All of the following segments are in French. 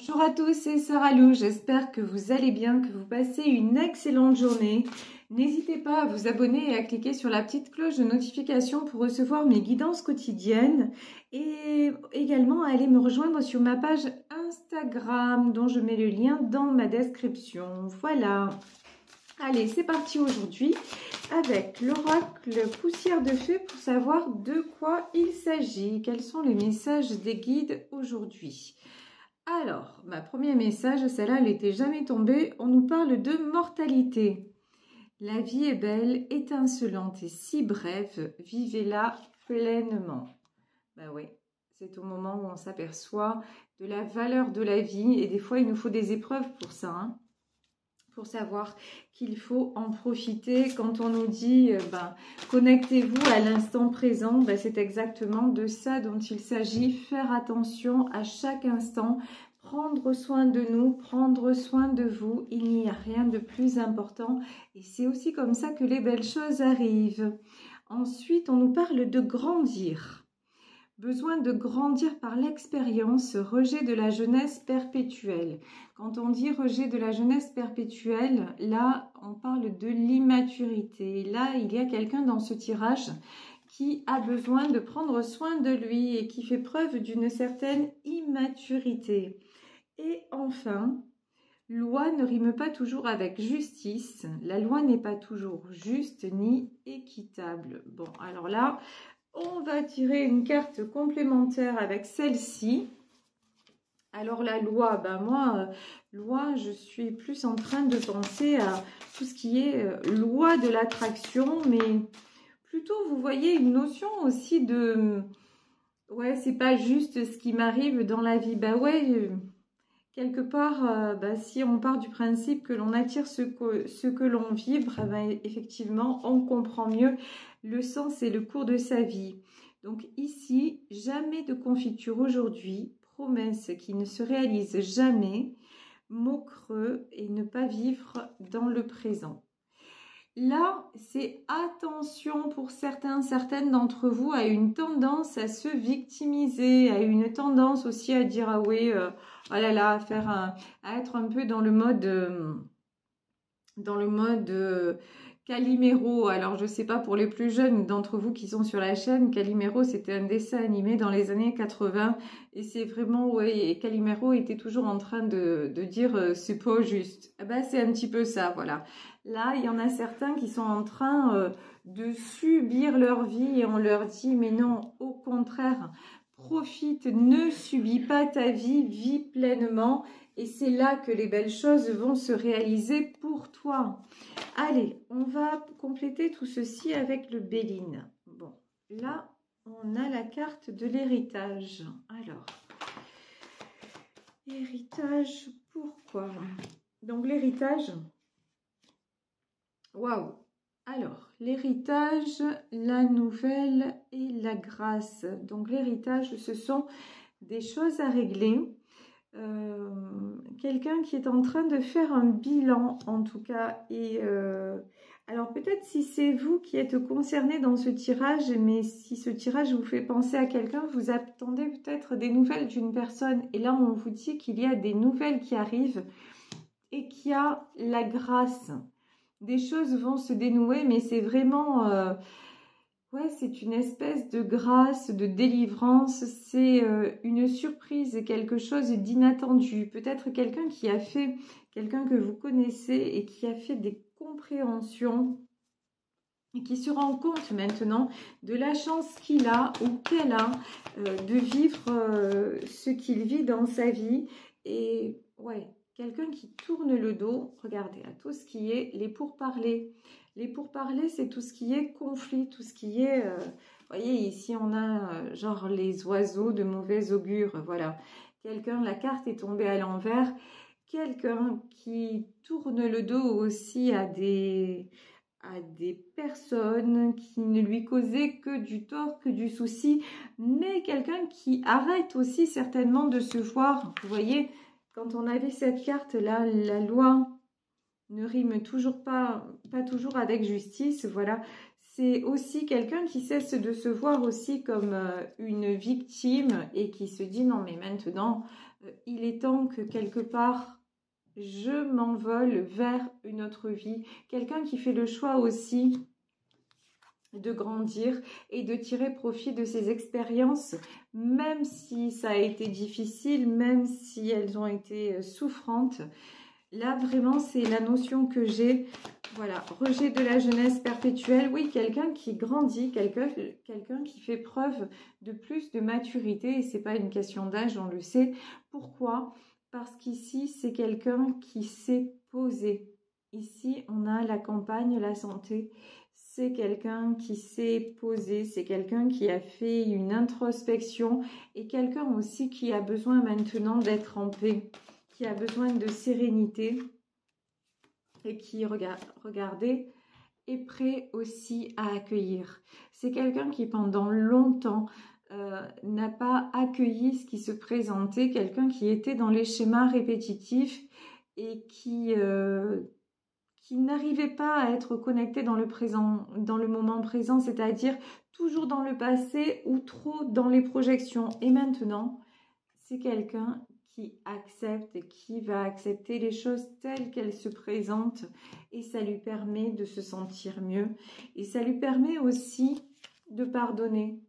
Bonjour à tous, c'est Sarah Lou, j'espère que vous allez bien, que vous passez une excellente journée. N'hésitez pas à vous abonner et à cliquer sur la petite cloche de notification pour recevoir mes guidances quotidiennes et également à aller me rejoindre sur ma page Instagram dont je mets le lien dans ma description. Voilà. Allez, c'est parti aujourd'hui avec l'oracle poussière de feu pour savoir de quoi il s'agit. Quels sont les messages des guides aujourd'hui? Alors, ma premier message, celle-là, elle n'était jamais tombée. On nous parle de mortalité. La vie est belle, étincelante et si brève. Vivez-la pleinement. Ben oui, c'est au moment où on s'aperçoit de la valeur de la vie. Et des fois, il nous faut des épreuves pour ça, hein, pour savoir qu'il faut en profiter. Quand on nous dit connectez-vous à l'instant présent, c'est exactement de ça dont il s'agit. Faire attention à chaque instant, prendre soin de nous, prendre soin de vous. Il n'y a rien de plus important et c'est aussi comme ça que les belles choses arrivent. Ensuite, on nous parle de grandir. Besoin de grandir par l'expérience, rejet de la jeunesse perpétuelle. Quand on dit rejet de la jeunesse perpétuelle, là, on parle de l'immaturité. Là, il y a quelqu'un dans ce tirage qui a besoin de prendre soin de lui et qui fait preuve d'une certaine immaturité. Et enfin, loi ne rime pas toujours avec justice. La loi n'est pas toujours juste ni équitable. Bon, alors là, on va tirer une carte complémentaire avec celle-ci. Alors la loi, loi, je suis plus en train de penser à tout ce qui est loi de l'attraction, mais plutôt, vous voyez, une notion aussi de... Ouais, c'est pas juste ce qui m'arrive dans la vie. Quelque part, si on part du principe que l'on attire ce que l'on vibre, effectivement, on comprend mieux le sens et le cours de sa vie. Donc ici, jamais de confiture aujourd'hui, promesse qui ne se réalise jamais, mot creux et ne pas vivre dans le présent. Là, c'est attention pour certaines d'entre vous à une tendance à se victimiser, à une tendance aussi à dire ah oui, oh là là, à être un peu dans le mode Calimero. Alors, je ne sais pas pour les plus jeunes d'entre vous qui sont sur la chaîne, Calimero, c'était un dessin animé dans les années 80. Et c'est vraiment, ouais, et Calimero était toujours en train de dire c'est pas juste. C'est un petit peu ça, voilà. Là, il y en a certains qui sont en train de subir leur vie et on leur dit mais non, au contraire, profite, ne subis pas ta vie, vis pleinement. Et c'est là que les belles choses vont se réaliser pour toi. Allez, on va compléter tout ceci avec le Béline. Bon, là, on a la carte de l'héritage. Alors, héritage, pourquoi? Donc, l'héritage, waouh! Alors, l'héritage, la nouvelle et la grâce. Donc, l'héritage, ce sont des choses à régler. Quelqu'un qui est en train de faire un bilan en tout cas et alors peut-être si c'est vous qui êtes concerné dans ce tirage, mais si ce tirage vous fait penser à quelqu'un, vous attendez peut-être des nouvelles d'une personne et là on vous dit qu'il y a des nouvelles qui arrivent et qu'il y a la grâce, des choses vont se dénouer, mais c'est vraiment ouais, c'est une espèce de grâce, de délivrance, c'est une surprise, quelque chose d'inattendu. Peut-être quelqu'un que vous connaissez et qui a fait des compréhensions et qui se rend compte maintenant de la chance qu'il a ou qu'elle a de vivre ce qu'il vit dans sa vie. Et ouais, quelqu'un qui tourne le dos, regardez, à tout ce qui est les pourparlers. Les pourparlers, c'est tout ce qui est conflit, tout ce qui est... vous voyez, ici, on a genre les oiseaux de mauvais augure, voilà. Quelqu'un, la carte est tombée à l'envers. Quelqu'un qui tourne le dos aussi à des personnes qui ne lui causaient que du tort, que du souci, mais quelqu'un qui arrête aussi certainement de se voir. Vous voyez, quand on avait cette carte-là, la loi ne rime toujours pas toujours avec justice, voilà. C'est aussi quelqu'un qui cesse de se voir aussi comme une victime et qui se dit non mais maintenant il est temps que quelque part, je m'envole vers une autre vie. Quelqu'un qui fait le choix aussi de grandir et de tirer profit de ses expériences, même si ça a été difficile, même si elles ont été souffrantes. Là, vraiment, c'est la notion que j'ai. Voilà, rejet de la jeunesse perpétuelle. Oui, quelqu'un qui grandit, quelqu'un qui fait preuve de plus de maturité. Et c'est pas une question d'âge, on le sait. Pourquoi? Parce qu'ici, c'est quelqu'un qui s'est posé. Ici, on a la campagne, la santé. C'est quelqu'un qui s'est posé. C'est quelqu'un qui a fait une introspection. Et quelqu'un aussi qui a besoin maintenant d'être en paix, qui a besoin de sérénité et qui, regardez, est prêt aussi à accueillir. C'est quelqu'un qui pendant longtemps n'a pas accueilli ce qui se présentait, quelqu'un qui était dans les schémas répétitifs et qui n'arrivait pas à être connecté dans le présent, dans le moment présent, c'est-à-dire toujours dans le passé ou trop dans les projections. Et maintenant, c'est quelqu'un qui accepte et qui va accepter les choses telles qu'elles se présentent et ça lui permet de se sentir mieux et ça lui permet aussi de pardonner.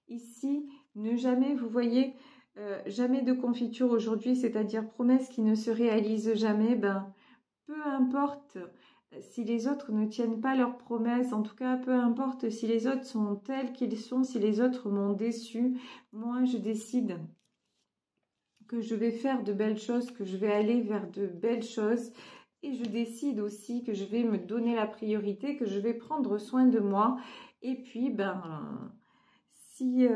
Ici, ne jamais, vous voyez, jamais de confiture aujourd'hui, c'est-à-dire promesse qui ne se réalise jamais, ben, peu importe si les autres ne tiennent pas leurs promesses, en tout cas, peu importe si les autres sont tels qu'ils sont, si les autres m'ont déçu, moi je décide que je vais faire de belles choses, que je vais aller vers de belles choses et je décide aussi que je vais me donner la priorité, que je vais prendre soin de moi et puis si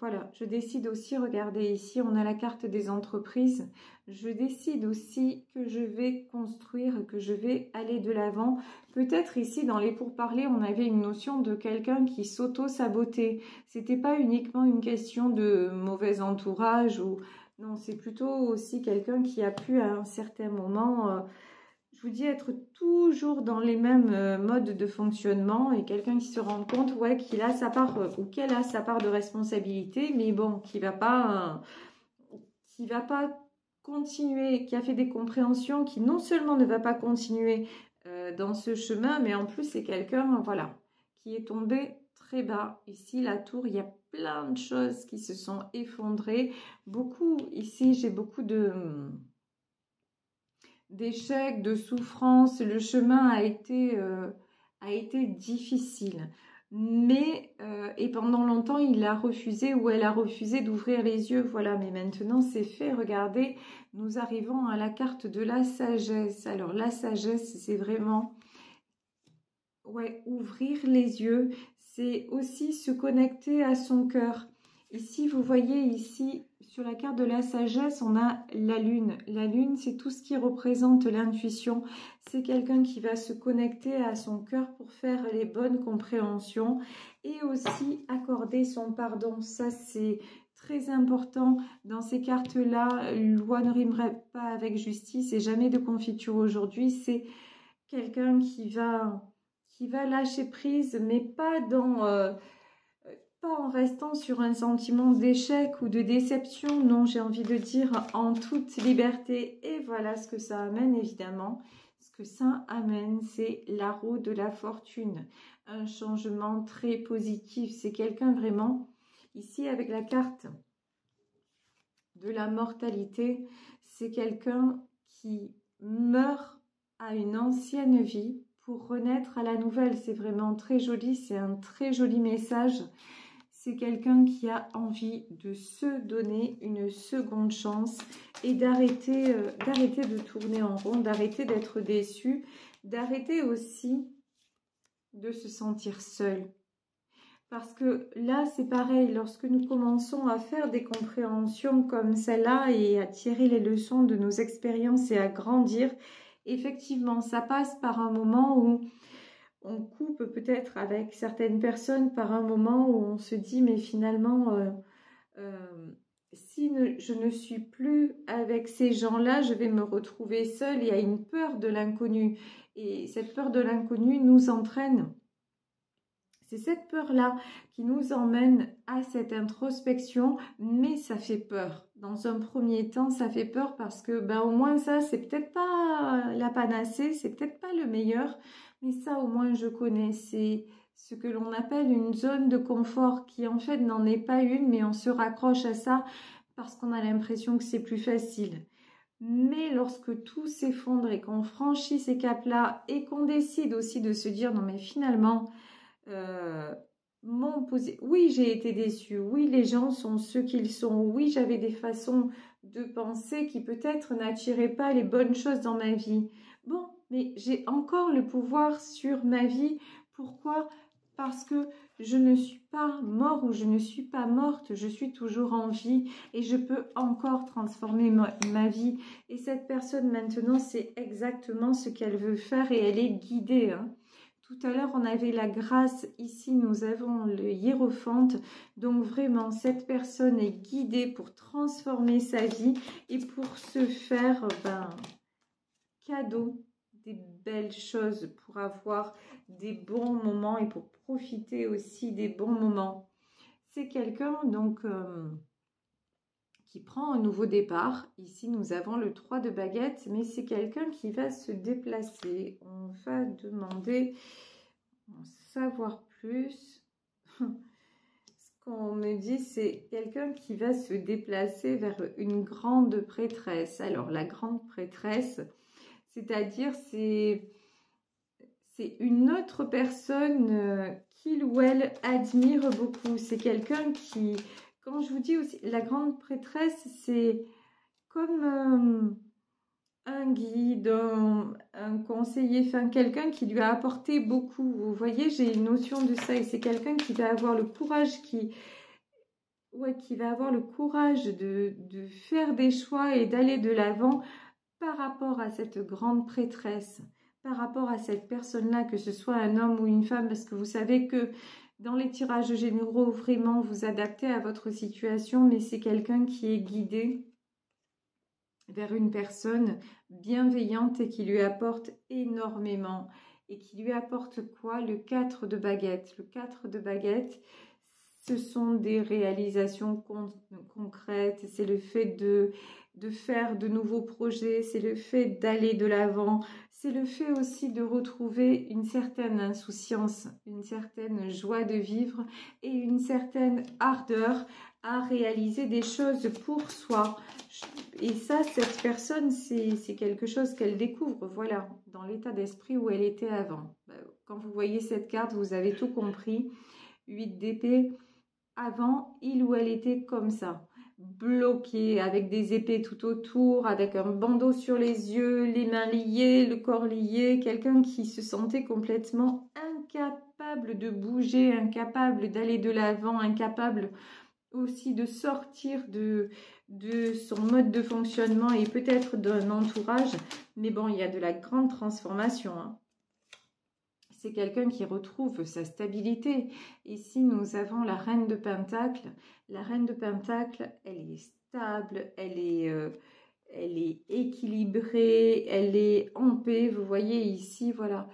voilà, je décide aussi, regardez ici on a la carte des entreprises, je décide aussi que je vais construire, que je vais aller de l'avant. Peut-être ici dans les pourparlers on avait une notion de quelqu'un qui s'auto-sabotait, c'était pas uniquement une question de mauvais entourage ou non, c'est plutôt aussi quelqu'un qui a pu à un certain moment, je vous dis, être toujours dans les mêmes modes de fonctionnement et quelqu'un qui se rend compte ouais, qu'il a sa part ou qu'elle a sa part de responsabilité, mais bon, qui va pas continuer, qui a fait des compréhensions, qui non seulement ne va pas continuer dans ce chemin, mais en plus c'est quelqu'un, voilà, qui est tombé très bas. Ici, la tour, il y a plein de choses qui se sont effondrées. Beaucoup, ici, j'ai beaucoup d'échecs, de souffrances. Le chemin a été difficile. Mais, et pendant longtemps, il a refusé ou elle a refusé d'ouvrir les yeux. Voilà, mais maintenant c'est fait. Regardez, nous arrivons à la carte de la sagesse. Alors, la sagesse, c'est vraiment, ouais, ouvrir les yeux. C'est aussi se connecter à son cœur. Ici, vous voyez, ici, sur la carte de la sagesse, on a la lune. La lune, c'est tout ce qui représente l'intuition. C'est quelqu'un qui va se connecter à son cœur pour faire les bonnes compréhensions et aussi accorder son pardon. Ça, c'est très important dans ces cartes-là. Loi ne rimerait pas avec justice et jamais de confiture aujourd'hui. C'est quelqu'un qui va lâcher prise, mais pas pas en restant sur un sentiment d'échec ou de déception, non, j'ai envie de dire en toute liberté. Et voilà ce que ça amène, évidemment. Ce que ça amène, c'est la roue de la fortune. Un changement très positif. C'est quelqu'un vraiment, ici avec la carte de la mortalité, c'est quelqu'un qui meurt à une ancienne vie pour renaître à la nouvelle. C'est vraiment très joli, c'est un très joli message. C'est quelqu'un qui a envie de se donner une seconde chance et d'arrêter de tourner en rond, d'arrêter d'être déçu, d'arrêter aussi de se sentir seul. Parce que là, c'est pareil, lorsque nous commençons à faire des compréhensions comme celle-là et à tirer les leçons de nos expériences et à grandir, effectivement, ça passe par un moment où on coupe peut-être avec certaines personnes, par un moment où on se dit mais finalement si je ne suis plus avec ces gens-là, je vais me retrouver seule. Il y a une peur de l'inconnu et cette peur de l'inconnu nous entraîne. C'est cette peur-là qui nous emmène à cette introspection, mais ça fait peur. Dans un premier temps, ça fait peur parce que au moins ça, c'est peut-être pas la panacée, c'est peut-être pas le meilleur, mais ça au moins je connais. C'est ce que l'on appelle une zone de confort qui en fait n'en est pas une, mais on se raccroche à ça parce qu'on a l'impression que c'est plus facile. Mais lorsque tout s'effondre et qu'on franchit ces caps-là et qu'on décide aussi de se dire non mais finalement oui, j'ai été déçue, oui, les gens sont ceux qu'ils sont, oui, j'avais des façons de penser qui peut-être n'attiraient pas les bonnes choses dans ma vie. Bon, mais j'ai encore le pouvoir sur ma vie. Pourquoi? Parce que je ne suis pas mort ou je ne suis pas morte, je suis toujours en vie et je peux encore transformer ma vie. Et cette personne maintenant, c'est exactement ce qu'elle veut faire et elle est guidée, hein. Tout à l'heure, on avait la grâce. Ici, nous avons le hiérophante. Donc, vraiment, cette personne est guidée pour transformer sa vie et pour se faire cadeau des belles choses, pour avoir des bons moments et pour profiter aussi des bons moments. C'est quelqu'un, donc, qui prend un nouveau départ. Ici, nous avons le 3 de baguette, mais c'est quelqu'un qui va se déplacer. On va demander en savoir plus. Ce qu'on me dit, c'est quelqu'un qui va se déplacer vers une grande prêtresse. Alors, la grande prêtresse, c'est-à-dire, c'est une autre personne qu'il ou elle admire beaucoup. C'est quelqu'un qui, quand je vous dis aussi, la grande prêtresse, c'est comme un guide, un conseiller, enfin quelqu'un qui lui a apporté beaucoup. Vous voyez, j'ai une notion de ça et c'est quelqu'un qui va avoir le courage, qui va avoir le courage de faire des choix et d'aller de l'avant par rapport à cette grande prêtresse, par rapport à cette personne-là, que ce soit un homme ou une femme, parce que vous savez que dans les tirages généraux, vraiment, vous adaptez à votre situation, mais c'est quelqu'un qui est guidé vers une personne bienveillante et qui lui apporte énormément. Et qui lui apporte quoi? Le 4 de baguette. Le 4 de baguette, ce sont des réalisations concrètes, c'est le fait de faire de nouveaux projets, c'est le fait d'aller de l'avant, c'est le fait aussi de retrouver une certaine insouciance, une certaine joie de vivre et une certaine ardeur à réaliser des choses pour soi. Et ça, cette personne, c'est quelque chose qu'elle découvre, voilà, dans l'état d'esprit où elle était avant. Quand vous voyez cette carte, vous avez tout compris. 8 d'épée, avant, il ou elle était comme ça, bloqué, avec des épées tout autour, avec un bandeau sur les yeux, les mains liées, le corps lié, quelqu'un qui se sentait complètement incapable de bouger, incapable d'aller de l'avant, incapable aussi de sortir de son mode de fonctionnement et peut-être d'un entourage. Mais bon, il y a de la grande transformation, hein. C'est quelqu'un qui retrouve sa stabilité. Ici, nous avons la reine de Pentacle. La reine de Pentacle, elle est stable, elle est équilibrée, elle est en paix. Vous voyez ici, voilà,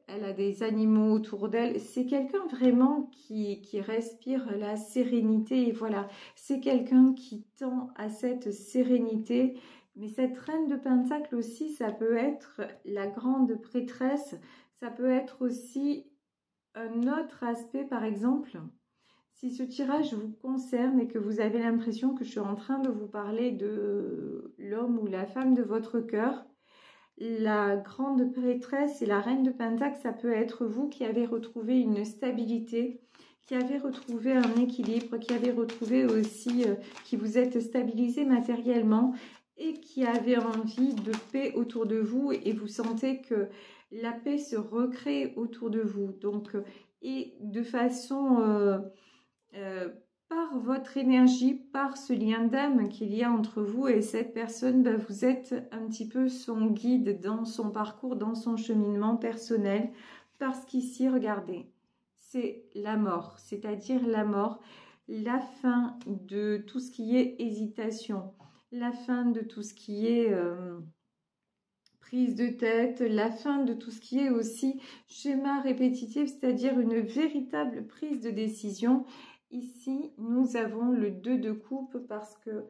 elle a des animaux autour d'elle. C'est quelqu'un vraiment qui respire la sérénité. Et voilà, c'est quelqu'un qui tend à cette sérénité. Mais cette reine de Pentacle aussi, ça peut être la grande prêtresse. Ça peut être aussi un autre aspect, par exemple, si ce tirage vous concerne et que vous avez l'impression que je suis en train de vous parler de l'homme ou la femme de votre cœur, la grande prêtresse et la reine de Pentacle, ça peut être vous qui avez retrouvé une stabilité, qui avez retrouvé un équilibre, qui avez retrouvé aussi, qui vous êtes stabilisé matériellement et qui avez envie de paix autour de vous et vous sentez que la paix se recrée autour de vous. Donc, et de façon par votre énergie, par ce lien d'âme qu'il y a entre vous et cette personne, vous êtes un petit peu son guide dans son parcours, dans son cheminement personnel. Parce qu'ici, regardez, c'est la mort, c'est-à-dire la mort, la fin de tout ce qui est hésitation, la fin de tout ce qui est prise de tête, la fin de tout ce qui est aussi schéma répétitif, c'est-à-dire une véritable prise de décision. Ici, nous avons le 2 de coupe parce que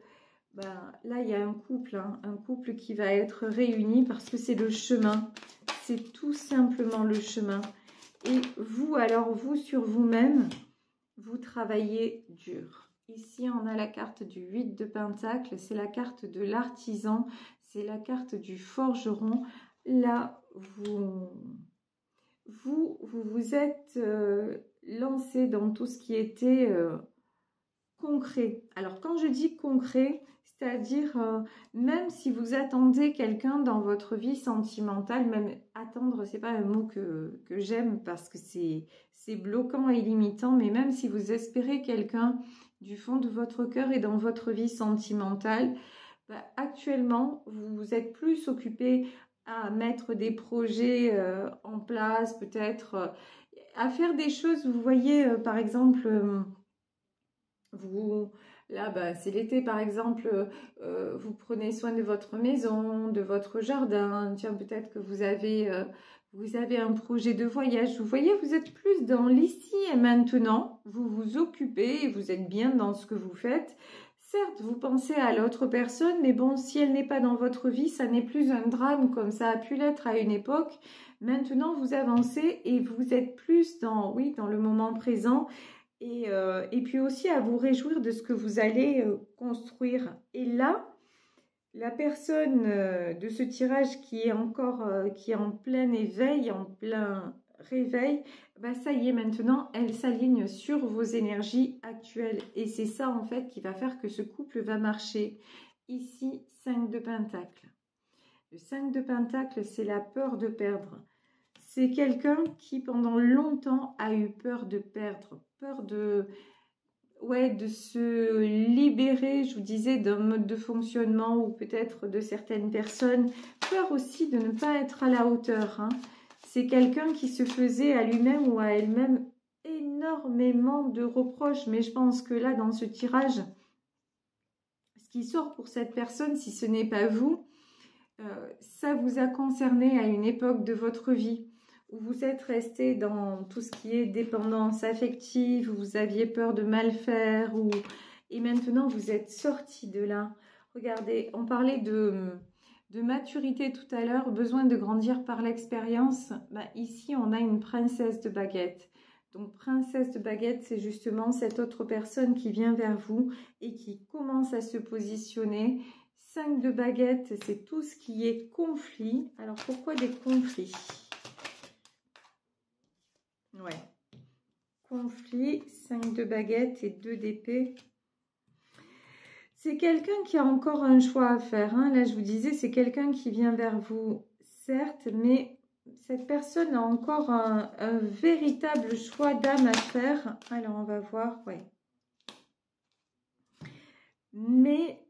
ben, là, il y a un couple qui va être réuni parce que c'est le chemin. C'est tout simplement le chemin. Et vous, alors vous, sur vous-même, vous travaillez dur. Ici, on a la carte du 8 de Pentacle. C'est la carte de l'artisan. C'est la carte du forgeron. Là, vous êtes lancé dans tout ce qui était concret. Alors, quand je dis concret, c'est-à-dire, même si vous attendez quelqu'un dans votre vie sentimentale, même attendre, c'est pas un mot que j'aime parce que c'est bloquant et limitant, mais même si vous espérez quelqu'un du fond de votre cœur et dans votre vie sentimentale, bah, actuellement, vous êtes plus occupé à mettre des projets en place, peut-être à faire des choses, vous voyez, par exemple, là, bah, c'est l'été par exemple, vous prenez soin de votre maison, de votre jardin. Tiens, peut-être que vous avez un projet de voyage. Vous voyez, vous êtes plus dans l'ici et maintenant. Vous vous occupez et vous êtes bien dans ce que vous faites. Certes, vous pensez à l'autre personne, mais bon, si elle n'est pas dans votre vie, ça n'est plus un drame comme ça a pu l'être à une époque. Maintenant, vous avancez et vous êtes plus dans, oui, dans le moment présent. Et puis aussi à vous réjouir de ce que vous allez construire. Et là, la personne de ce tirage qui est encore qui est en plein éveil, en plein réveil, bah ça y est, maintenant, elle s'aligne sur vos énergies actuelles. Et c'est ça, en fait, qui va faire que ce couple va marcher. Ici, 5 de Pentacle. Le 5 de Pentacle, c'est la peur de perdre. C'est quelqu'un qui, pendant longtemps, a eu peur de perdre, peur de, ouais, de se libérer, je vous disais, d'un mode de fonctionnement ou peut-être de certaines personnes. Peur aussi de ne pas être à la hauteur. Hein. C'est quelqu'un qui se faisait à lui-même ou à elle-même énormément de reproches. Mais je pense que là, dans ce tirage, ce qui sort pour cette personne, si ce n'est pas vous, ça vous a concerné à une époque de votre vie où vous êtes resté dans tout ce qui est dépendance affective, où vous aviez peur de mal faire, et maintenant vous êtes sorti de là. Regardez, on parlait de maturité tout à l'heure, besoin de grandir par l'expérience. Bah, ici, on a une princesse de baguette. Donc, princesse de baguette, c'est justement cette autre personne qui vient vers vous et qui commence à se positionner. 5 de baguette, c'est tout ce qui est conflit. Alors, pourquoi des conflits? Ouais. Conflit, 5 de baguette et 2 d'épée. C'est quelqu'un qui a encore un choix à faire. Hein. Là, je vous disais, c'est quelqu'un qui vient vers vous, certes, mais cette personne a encore un véritable choix d'âme à faire. Alors, on va voir, ouais. Mais,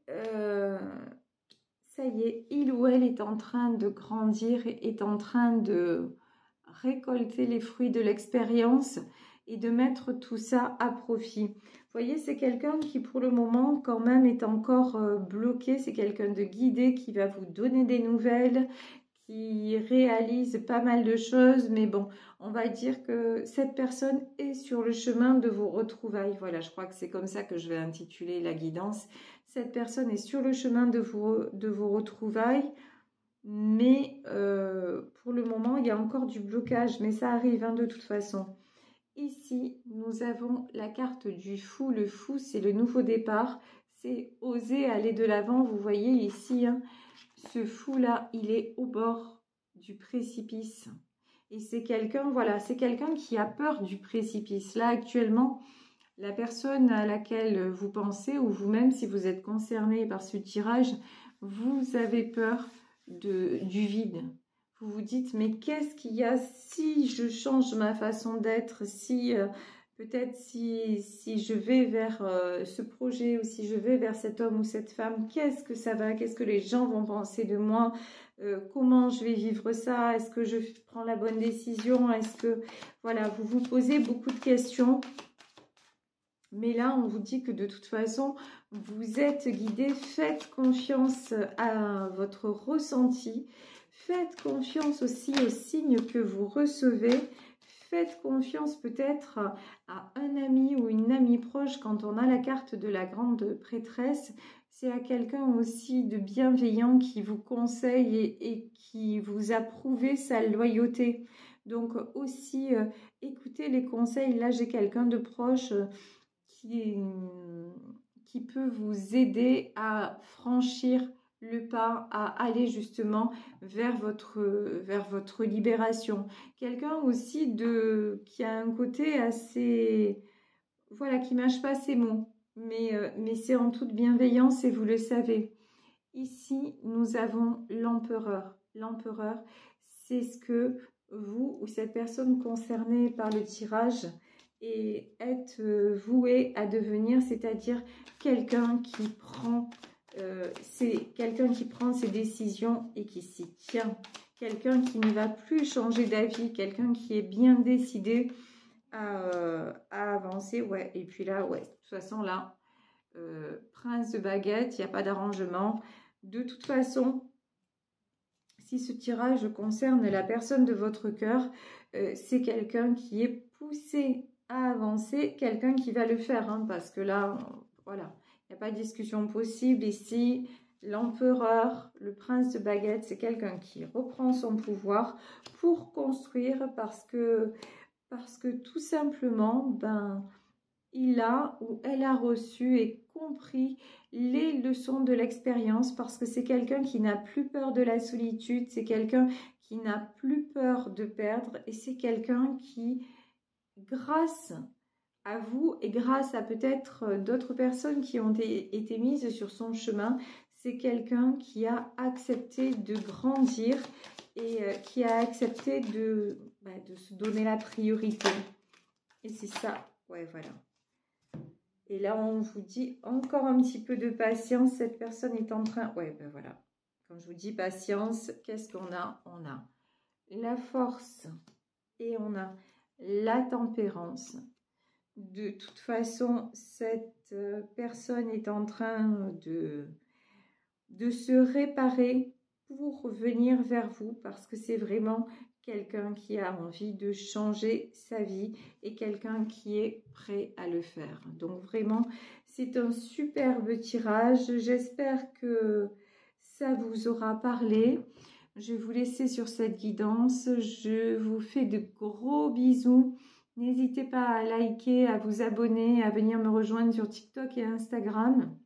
ça y est, il ou elle est en train de grandir, est en train de récolter les fruits de l'expérience et de mettre tout ça à profit. Vous voyez, c'est quelqu'un qui pour le moment quand même est encore bloqué. C'est quelqu'un de guidé qui va vous donner des nouvelles, qui réalise pas mal de choses. Mais bon, on va dire que cette personne est sur le chemin de vos retrouvailles. Voilà, je crois que c'est comme ça que je vais intituler la guidance. Cette personne est sur le chemin de vos retrouvailles. Mais pour le moment, il y a encore du blocage, mais ça arrive hein, de toute façon. Ici, nous avons la carte du fou. Le fou, c'est le nouveau départ. C'est oser aller de l'avant. Vous voyez ici, hein, ce fou-là, il est au bord du précipice. Et c'est quelqu'un, voilà, c'est quelqu'un qui a peur du précipice. Là, actuellement, la personne à laquelle vous pensez, ou vous-même, si vous êtes concerné par ce tirage, vous avez peur du vide. Vous vous dites, mais qu'est-ce qu'il y a si je change ma façon d'être, si peut-être si je vais vers ce projet ou si je vais vers cet homme ou cette femme, qu'est-ce que ça va, qu'est-ce que les gens vont penser de moi, comment je vais vivre ça, est-ce que je prends la bonne décision, est-ce que, voilà, vous vous posez beaucoup de questions. Mais là, on vous dit que de toute façon, vous êtes guidé. Faites confiance à votre ressenti. Faites confiance aussi aux signes que vous recevez. Faites confiance peut-être à un ami ou une amie proche quand on a la carte de la grande prêtresse. C'est à quelqu'un aussi de bienveillant qui vous conseille et qui vous a prouvé sa loyauté. Donc aussi, écoutez les conseils. Là, j'ai quelqu'un de proche qui peut vous aider à franchir le pas, à aller justement vers votre libération. Quelqu'un aussi qui a un côté assez, voilà, qui mâche pas ses mots, mais c'est en toute bienveillance et vous le savez. Ici, nous avons l'empereur. L'empereur, c'est ce que vous ou cette personne concernée par le tirage et êtes voué à devenir, c'est-à-dire quelqu'un qui prend ses décisions et qui s'y tient, quelqu'un qui ne va plus changer d'avis, quelqu'un qui est bien décidé à avancer, ouais. Et puis là, ouais, de toute façon là, prince de baguette, il n'y a pas d'arrangement. De toute façon, si ce tirage concerne la personne de votre cœur, c'est quelqu'un qui est poussé à avancer, quelqu'un qui va le faire, hein, parce que là, voilà, il n'y a pas de discussion possible ici. L'empereur, le prince de baguette, c'est quelqu'un qui reprend son pouvoir pour construire parce que tout simplement, ben, il a ou elle a reçu et compris les leçons de l'expérience parce que c'est quelqu'un qui n'a plus peur de la solitude, c'est quelqu'un qui n'a plus peur de perdre et c'est quelqu'un qui, grâce à vous et grâce à peut-être d'autres personnes qui ont été mises sur son chemin, c'est quelqu'un qui a accepté de grandir et qui a accepté de se donner la priorité. Et c'est ça, ouais, voilà. Et là, on vous dit encore un petit peu de patience. Cette personne est en train... Ouais, ben voilà. Quand je vous dis patience, qu'est-ce qu'on a? On a la force et on a la tempérance. De toute façon, cette personne est en train de se réparer pour venir vers vous parce que c'est vraiment quelqu'un qui a envie de changer sa vie et quelqu'un qui est prêt à le faire. Donc vraiment, c'est un superbe tirage. J'espère que ça vous aura parlé. Je vais vous laisser sur cette guidance. Je vous fais de gros bisous. N'hésitez pas à liker, à vous abonner, à venir me rejoindre sur TikTok et Instagram.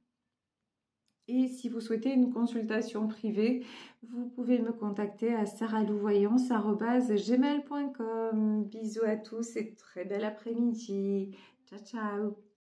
Et si vous souhaitez une consultation privée, vous pouvez me contacter à saralouvoyance@gmail.com. Bisous à tous et très bel après-midi. Ciao, ciao.